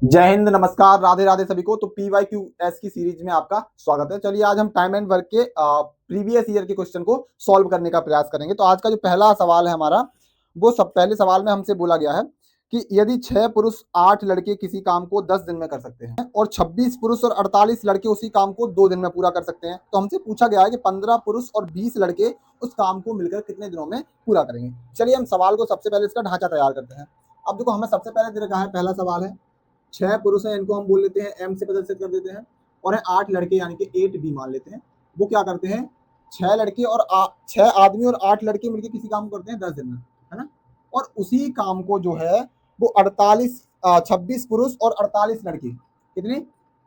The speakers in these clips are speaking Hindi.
जय हिंद, नमस्कार, राधे राधे सभी को। तो PYQS की सीरीज में आपका स्वागत है। चलिए आज हम टाइम एंड वर्क के प्रीवियस ईयर के क्वेश्चन को सॉल्व करने का प्रयास करेंगे। तो आज का जो पहला सवाल है हमारा, वो सब पहले सवाल में हमसे बोला गया है कि यदि 6 पुरुष 8 लड़के किसी काम को 10 दिन में कर सकते हैं और 26 पुरुष और 48 लड़के उसी काम को 2 दिन में पूरा कर सकते हैं, तो हमसे पूछा गया है कि 15 पुरुष और 20 लड़के उस काम को मिलकर कितने दिनों में पूरा करेंगे। चलिए हम सवाल को सबसे पहले इसका ढांचा तैयार करते हैं। अब देखो, हमें सबसे पहले दे रखा है, पहला सवाल है 6 पुरुष हैं, इनको हम बोल लेते हैं एम से प्रदर्शित कर देते हैं, और है 8 लड़के यानी कि 8 बी मान लेते हैं। वो क्या करते हैं, 6 लड़के और 6 आदमी और 8 लड़के मिलकर किसी काम को करते हैं 10 दिन में, है ना। और उसी काम को जो है वो 26 पुरुष और 48 लड़के, कितने,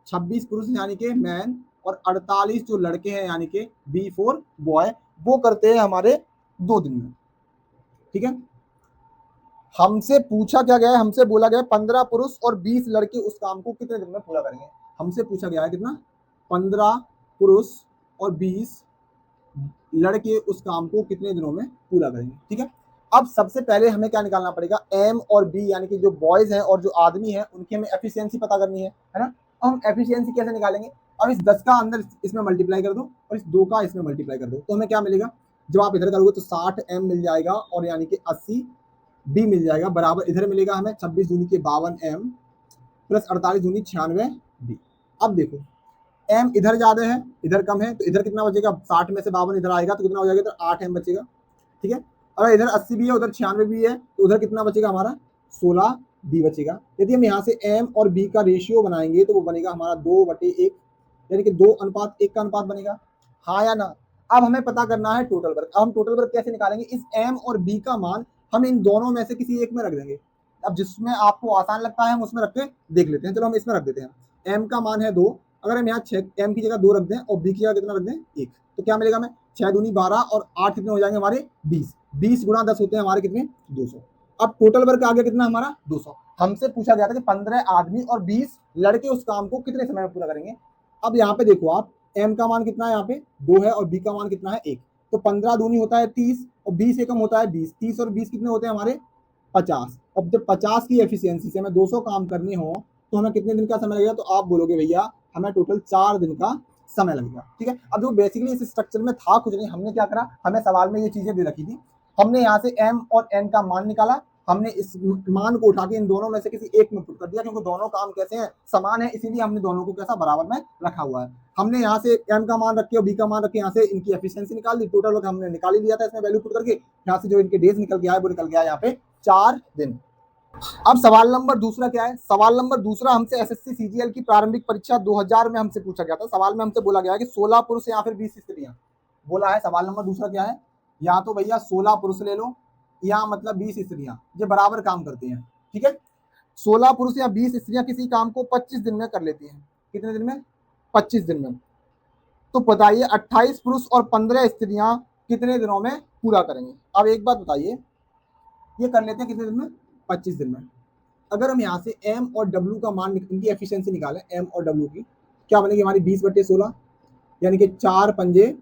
26 पुरुष यानी कि मैन और 48 जो लड़के हैं यानी कि बी फॉर बॉय, वो करते हैं हमारे 2 दिन में। ठीक है, हमसे पूछा क्या गया है, हमसे बोला गया है 15 पुरुष और 20 लड़के उस काम को कितने दिन में पूरा करेंगे। हमसे पूछा गया है कितना, 15 पुरुष और 20 लड़के उस काम को कितने दिनों में पूरा करेंगे। ठीक है, अब सबसे पहले हमें क्या निकालना पड़ेगा, एम और बी यानी कि जो बॉयज हैं और जो आदमी है उनकी हमें एफिशिएंसी पता करनी है ना। अब हम एफिशिएंसी कैसे निकालेंगे, अब इस 10 का अंदर इसमें मल्टीप्लाई कर दो और इस 2 का इसमें मल्टीप्लाई कर दो, तो हमें क्या मिलेगा, जब आप इधर करोगे तो 60 एम मिल जाएगा और यानी कि 80 बी मिल जाएगा, बराबर इधर मिलेगा हमें 26 दूनी के 52 एम प्लस 48 दूनी 96 बी। अब देखो, एम इधर ज्यादा है इधर कम है, तो इधर कितना बचेगा, 60 में से 52 इधर आएगा तो कितना हो जाएगा, इधर 8 एम बचेगा। ठीक है, अगर इधर 80 भी है उधर 96 भी है, तो उधर कितना बचेगा हमारा, 16 बी बचेगा। यदि हम यहाँ से एम और बी का रेशियो बनाएंगे तो वो बनेगा हमारा 2/1, यानी कि 2:1 का अनुपात बनेगा, हाँ या ना। अब हमें पता करना है टोटल वर्क। अब हम टोटल वर्क कैसे निकालेंगे, इस एम और बी का मान हम इन दोनों में से किसी एक में रख देंगे। अब जिसमें आपको आसान लगता है हम उसमें रख के देख लेते हैं। चलो हम इसमें रख देते हैं, एम का मान है 2, अगर हम यहाँ 6 एम की जगह 2 रख दें और बी की जगह कितना रख दें 1, तो क्या मिलेगा हमें, 6 दूनी 12 और 8 कितने हो जाएंगे हमारे 20, 20 गुणा 10 होते हैं हमारे कितने, 200। अब टोटल वर्क आ गया कितना हमारा 200। हमसे पूछा गया था कि 15 आदमी और 20 लड़के उस काम को कितने समय में पूरा करेंगे। अब यहाँ पे देखो आप, एम का मान कितना है, यहाँ पे 2 है और बी का मान कितना है 1, तो 15 दूनी होता है 30 और 20 एकम होता है 20, 30 और 20 कितने होते हैं हमारे 50। अब जब 50 की एफिशिएंसी से हमें 200 काम करने हो तो हमें कितने दिन का समय लगेगा, तो आप बोलोगे भैया हमें टोटल 4 दिन का समय लगेगा। ठीक है, अब जो बेसिकली इस स्ट्रक्चर में था कुछ नहीं, हमने क्या करा, हमें सवाल में ये चीजें दे रखी थी, हमने यहाँ से एम और एन का मान निकाला, हमने इस मान को उठा के इन दोनों में से किसी एक में पुट कर दिया, क्योंकि दोनों काम कैसे हैं, समान है, इसीलिए हमने दोनों को कैसा बराबर में रखा हुआ है। हमने यहाँ से एम का मान रखे और बी का मान रखे, यहाँ से इनकी एफिशिएंसी निकाल दी, टोटल वर्क हमने निकाल ही लिया था इसमें वैल्यू पुट करके, यहाँ से जो इनके डेज निकल के आए वो निकल गया यहाँ पे 4 दिन। अब सवाल नंबर दूसरा क्या है, सवाल नंबर दूसरा हमसे एसएससी सीजीएल की प्रारंभिक परीक्षा 2000 में हमसे पूछा गया था। सवाल में हमसे बोला गया है कि 16 पुरुष या फिर 20 स्त्रियां, बोला है सवाल नंबर दूसरा क्या है, या तो भैया 16 पुरुष ले लो या मतलब 20 स्त्रियां, ये बराबर काम करती हैं। ठीक है, 16 पुरुष या 20 स्त्रियां किसी काम को 25 दिन में कर लेती हैं, कितने दिन में, 25 दिन में। तो बताइए 28 पुरुष और 15 स्त्रियां कितने दिनों में पूरा करेंगे। अब एक बात बताइए, ये कर लेते हैं कितने दिन में, 25 दिन में। अगर हम यहाँ से एम और डब्ल्यू का मान, इनकी एफिशिएंसी निकालें एम और डब्ल्यू की, क्या बनेगी हमारी 20/16, यानी कि 4 पंजे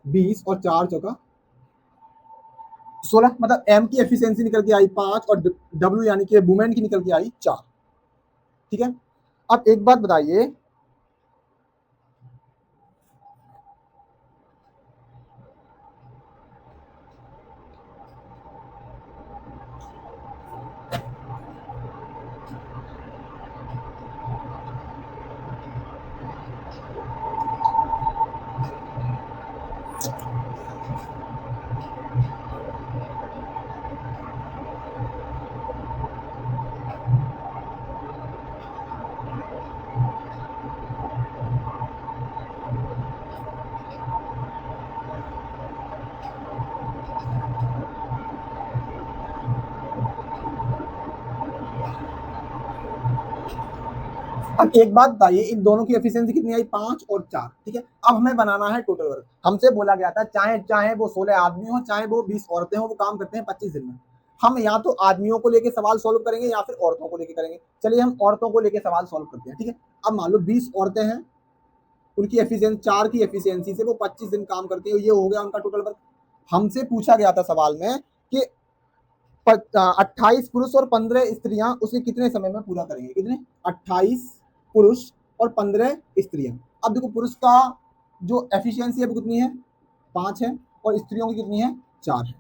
20 और 4 चौका 16, मतलब एम की एफिशिएंसी निकल के आई 5 और डब्ल्यू यानी कि वुमेन की निकल के आई 4। ठीक है, अब एक बात बताइए, अब एक बात बताइए, इन दोनों की एफिशिएंसी कितनी आई, 5 और 4। ठीक है, अब हमें बनाना है टोटल वर्क। हमसे बोला गया था चाहे चाहे वो 16 आदमी हो चाहे वो 20 औरतें हो, वो काम करते हैं 25 दिन में। हम या तो आदमियों को लेके सवाल सॉल्व करेंगे या फिर औरतों को लेके करेंगे। चलिए हम औरतों को लेके सवाल सॉल्व करते हैं। ठीक है, अब मान लो 20 औरतें हैं, उनकी एफिशिएंसी 4 की एफिशिएंसी से वो 25 दिन काम करती है, ये हो गया उनका टोटल वर्क। हमसे पूछा गया था सवाल में कि 28 पुरुष और 15 स्त्रियां उसे कितने समय में पूरा करेंगे? कितने? 28 पुरुष और 15 स्त्रियां। अब देखो पुरुष का जो एफिशिएंसी है वो कितनी है? 5 है और स्त्रियों की कितनी है? 4 है।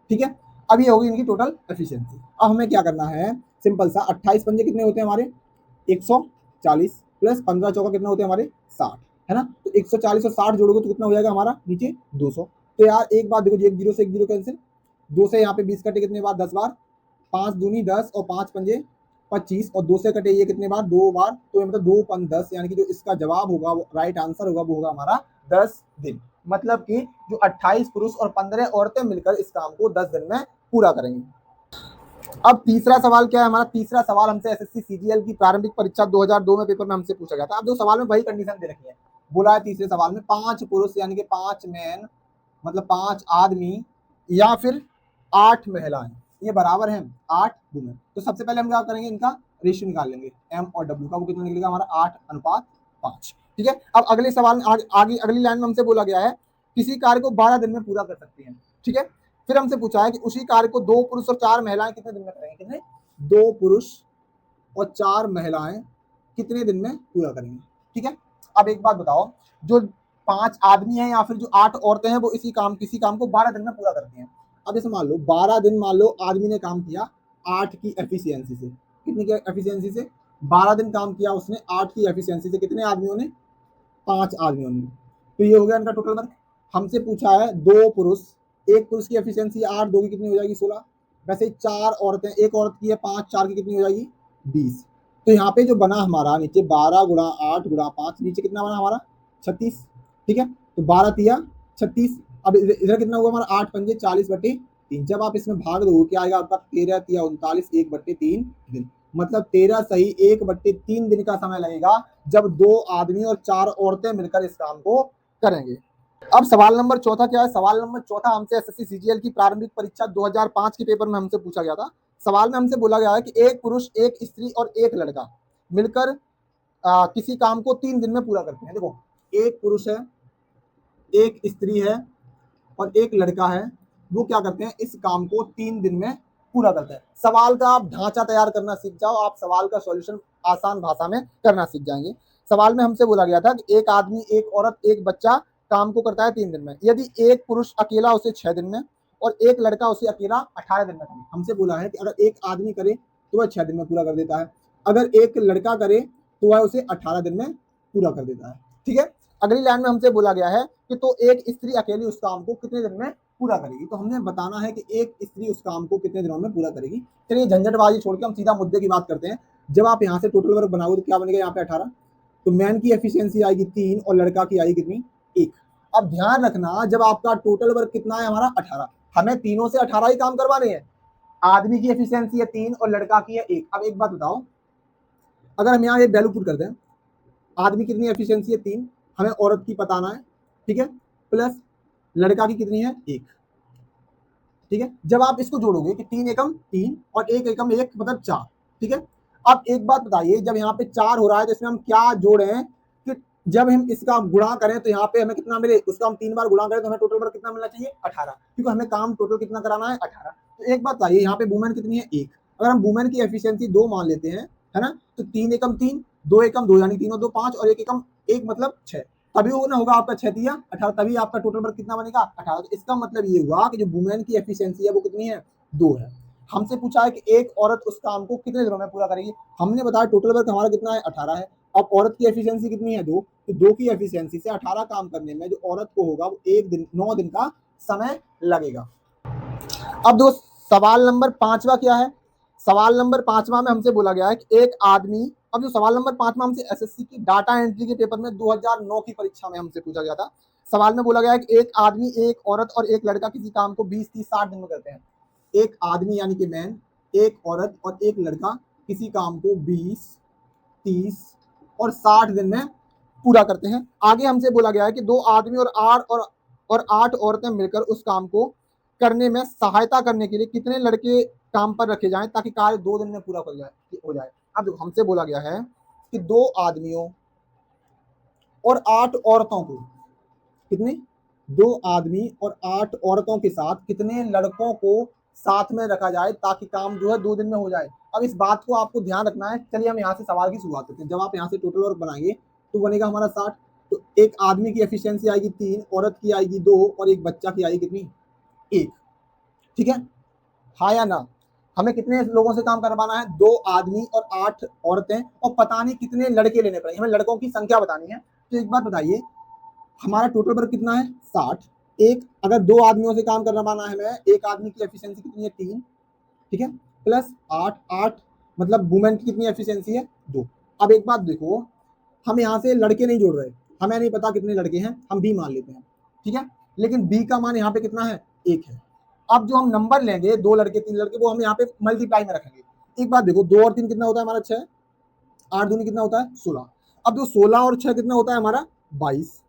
ठीक है, अब ये होगी इनकी टोटल एफिशिएंसी। अब हमें क्या करना है? सिंपल सा, 28 पंजे कितने होते हैं हमारे? 140 प्लस 15 चौका कितने होते हैं हमारे? 60, है ना? तो 140 और 60 जोड़ोगे तो कितना हो जाएगा हमारा नीचे? 200। तो यार एक बात देखो जी, एक जीरो से एक जीरो कैंसिल, 2 से यहाँ पे 20 कटे कितने बार? 10 बार, 5 दूनी 10 और 5 पंजे 25 और 2 से कटे ये कितने बार? 2 बार। तो ये मतलब 2 पंज 10, यानी कि जो इसका जवाब होगा वो राइट आंसर होगा वो होगा हमारा 10 दिन। मतलब कि जो 28 पुरुष और 15 औरतें मिलकर इस काम को 10 दिन में पूरा करेंगी। अब तीसरा सवाल क्या है हमारा? तीसरा सवाल हमसे एसएससी सीजीएल की प्रारंभिक परीक्षा 2002 में पेपर में हमसे पूछा गया था। अब जो सवाल में वही कंडीशन दे रखी है, बोला है तीसरे सवाल में 5 पुरुष यानी कि 5 मैन, मतलब 5 आदमी या फिर 8 महिलाएं, ये बराबर है 8 वुमेन। तो सबसे पहले हम क्या करेंगे? इनका रेशियो निकाल लेंगे, एम और डब्ल्यू का। वो कितना निकलेगा हमारा? 8:5। ठीक है, अब अगले सवाल में आगे अगली लाइन में हमसे बोला गया है किसी कार्य को 12 दिन में पूरा कर सकते हैं। ठीक है, फिर हमसे पूछा है कि उसी कार्य को 2 पुरुष और 4 महिलाएं कितने दिन में करेंगे? कितने? 2 पुरुष और 4 महिलाएं कितने दिन में पूरा करेंगे? ठीक है, अब एक बात बताओ, जो 5 आदमी हैं या फिर जो 8 औरतें हैं वो किसी काम को 12 दिन में पूरा करती हैं। अब जैसे मान लो 12 दिन, मान लो आदमी ने काम किया 8 की एफिशिएंसी से। कितनी की एफिशिएंसी से? 12 दिन काम किया उसने 8 की एफिशिएंसी से। कितने आदमियों ने? 5 आदमियों ने। तो ये हो गया इनका टोटल वर्क। हमसे पूछा है 2 पुरुष, एक पुरुष की एफिशिएंसी 8, 2 की कितनी हो जाएगी? 16। वैसे ही 4 औरतें, एक औरत की है 5, 4 की कितनी हो जाएगी? 20। तो यहाँ पे जो बना हमारा नीचे 12 गुणा 8 गुणा 5, नीचे कितना बना हमारा? 36। ठीक है, तो 12 तिया 36। अब इधर कितना हुआ हमारा? 8 पंजे 40/3। जब आप इसमें भाग दो क्या आएगा आपका? 13 तिया 39, 1/3 दिन। मतलब 13 सही 1/3 दिन का समय लगेगा जब 2 आदमी और 4 औरतें मिलकर इस काम को करेंगे। अब सवाल नंबर चौथा क्या है? सवाल नंबर चौथा हमसे एसएससी सीजीएल की प्रारंभिक परीक्षा 2005 के पेपर में हमसे पूछा गया था। सवाल में हमसे बोला गया है कि एक पुरुष, एक स्त्री और एक लड़का मिलकर किसी काम को 3 दिन में पूरा करते हैं। देखो, एक पुरुष है, एक स्त्री है और एक लड़का है, वो क्या करते हैं? इस काम को 3 दिन में पूरा करते हैं। सवाल का आप ढांचा तैयार करना सीख जाओ, आप सवाल का सॉल्यूशन आसान भाषा में करना सीख जाएंगे। सवाल में हमसे बोला गया था कि एक आदमी, एक औरत, एक बच्चा काम को करता है 3 दिन में। यदि एक पुरुष अकेला उसे 6 दिन में और एक लड़का उसे अकेला 18 दिन में करे। हमसे बोला है कि अगर एक आदमी करे तो वह 6 दिन में पूरा कर देता है, अगर एक लड़का करे तो वह उसे 18 दिन में पूरा कर देता है। ठीक है, अगली लाइन में हमसे बोला गया है कि तो एक स्त्री अकेली उस काम को कितने दिन में पूरा करेगी? तो हमने बताना है कि एक स्त्री उस काम को कितने दिनों में पूरा करेगी। चलिए झंझटबाजी छोड़ के हम सीधा मुद्दे की बात करते हैं। जब आप यहाँ से टोटल वर्क बनाओगे तो क्या बनेगा यहाँ पे? 18। तो मैन की एफिशिएंसी आएगी 3 और लड़का की आएगी कितनी? 1। अब ध्यान रखना, जब आपका टोटल वर्क कितना है हमारा? 18, हमें तीनों से 18 ही काम करवाने हैं। आदमी की एफिशिएंसी है 3 और लड़का की है 1। अब एक बात बताओ, अगर हम यहाँ एक वैल्यू पुट करते हैं, आदमी कितनी एफिशिएंसी है? 3, हमें औरत की बताना है, ठीक है, प्लस लड़का की कितनी है? 1। ठीक है, जब आप इसको जोड़ोगे कि 3 एकम 3 और 1 एकम 1 मतलब 4। ठीक है, अब एक बात बताइए, जब यहाँ पे 4 हो रहा है तो इसमें हम क्या जोड़े हैं कि जब हम इसका गुणा करें तो यहाँ पे हमें कितना मिले? उसका हम 3 बार गुणा करें तो हमें टोटल पर कितना मिलना चाहिए? 18, क्योंकि हमें काम टोटल कितना कराना है? 18। तो एक बात बताइए, यहाँ पे वुमेन कितनी है? 1। अगर हम वुमेन की एफिशिएंसी 2 मान लेते हैं, है ना, तो 3 एकम 3, 2 एकम 2, यानी 3 और 2 5 और 1 एकम 1 मतलब 6। तभी वो ना होगा आपका 6 तिया 18, तभी आपका टोटल वर्क कितना बनेगा? 18। तो इसका मतलब ये हुआ कि जो वुमेन की एफिशिएंसी है वो कितनी है? 2 है। हमसे पूछा है कि एक औरत उस काम को कितने दिनों में पूरा करेगी। हमने बताया टोटल वर्क हमारा कितना है? 18 है। अब औरत की एफिशिएंसी कितनी है? 2। तो 2 की एफिशिएंसी से 18 काम करने में जो औरत को होगा वो 1 दिन 9 दिन का समय लगेगा। अब दोस्त सवाल नंबर 5वां क्या है? सवाल नंबर 5वां में हमसे बोला गया है कि एक आदमी, अब जो सवाल नंबर 5वां हमसे एसएससी की डाटा एंट्री के पेपर में 2009 की परीक्षा में हमसे पूछा गया था। सवाल में बोला गया है कि एक आदमी, एक औरत और एक लड़का किसी काम को 20, 30, 60 दिन में करते हैं। एक आदमी यानी कि मैन, एक औरत और एक लड़का किसी काम को 20, 30 और 60 दिन में पूरा करते हैं। आगे हमसे बोला गया है कि 2 आदमी और 8 औरतें मिलकर उस काम को करने में सहायता करने के लिए कितने लड़के काम पर रखे जाएं ताकि कार्य 2 दिन में पूरा हो जाए। अब देखो, हमसे बोला गया है कि 2 आदमियों और 8 औरतों को, कितने? 2 आदमी और 8 औरतों के साथ कितने लड़कों को साथ में रखा जाए ताकि काम जो है 2 दिन में हो जाए। अब इस बात को आपको ध्यान रखना है। चलिए हम यहाँ से सवाल की शुरुआत करते हैं। जब आप यहाँ से टोटल वर्क बनाएंगे तो बनेगा हमारा 60। तो एक आदमी की एफिशिएंसी आएगी 3, औरत की आएगी 2 और एक बच्चा की आएगी कितनी, 1। ठीक है, हाँ या ना? हमें कितने लोगों से काम करवाना है, 2 आदमी और 8 औरतें, और पता नहीं कितने लड़के लेने पड़ेंगे, हमें लड़कों की संख्या बतानी है। तो एक बात बताइए, हमारा टोटल वर्क कितना है 60। एक अगर 2 आदमियों से काम करवाना है हमें, एक आदमी की एफिशिएंसी कितनी है 3, ठीक है, प्लस 8 मतलब वुमेन की कितनी एफिशिएंसी है 2। अब एक बात देखो, हम यहाँ से लड़के नहीं जोड़ रहे, हमें नहीं पता कितने लड़के हैं, हम बी मान लेते हैं, ठीक है, लेकिन बी का मान यहाँ पे कितना है 1 है। अब जो हम नंबर लेंगे 2 लड़के 3 लड़के, वो हम यहाँ पे मल्टीप्लाई में रखेंगे। एक बात देखो, 2 और 3 कितना होता है हमारा 6, 8 दूनी कितना होता है 16। अब जो 16 और 6 कितना होता है हमारा 22,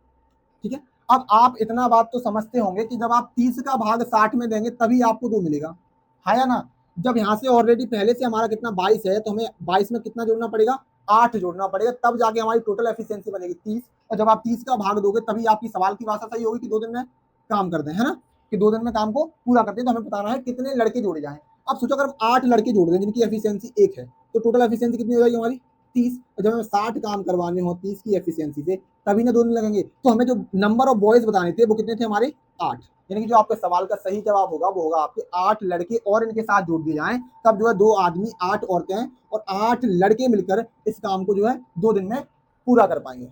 ठीक है। अब आप इतना बात तो समझते होंगे कि जब आप 30 का भाग 60 में देंगे तभी आपको 2 मिलेगा, है या ना? जब यहाँ से ऑलरेडी पहले से हमारा कितना 22 है, तो हमें 22 में कितना जोड़ना पड़ेगा, 8 जोड़ना पड़ेगा, तब जाके हमारी टोटल एफिशिएंसी बनेगी 30। और जब आप 30 का भाग दोगे तभी आपकी सवाल की भाषा सही होगी कि 2 दिन में काम कर दें, है ना, कि 2 दिन में काम को पूरा करते हैं। तो हमें बताना है कितने लड़के जोड़े जाएं। अब सोचो अगर हम 8 लड़के जोड़ दें जिनकी एफिशिएंसी 1 है, तो टोटल एफिशिएंसी कितनी हो जाएगी हमारी 30। और जब हमें 60 काम करवाने हो 30 की एफिशिएंसी से, तभी ना 2 दिन लगेंगे। तो हमें जो नंबर ऑफ बॉयज बताने थे वो कितने थे हमारे 8, यानी कि जो आपके सवाल का सही जवाब होगा वो होगा आपके 8 लड़के और इनके साथ जोड़ दिए जाएं, तब जो है 2 आदमी 8 औरतें और 8 लड़के मिलकर इस काम को जो है 2 दिन में पूरा कर पाएंगे।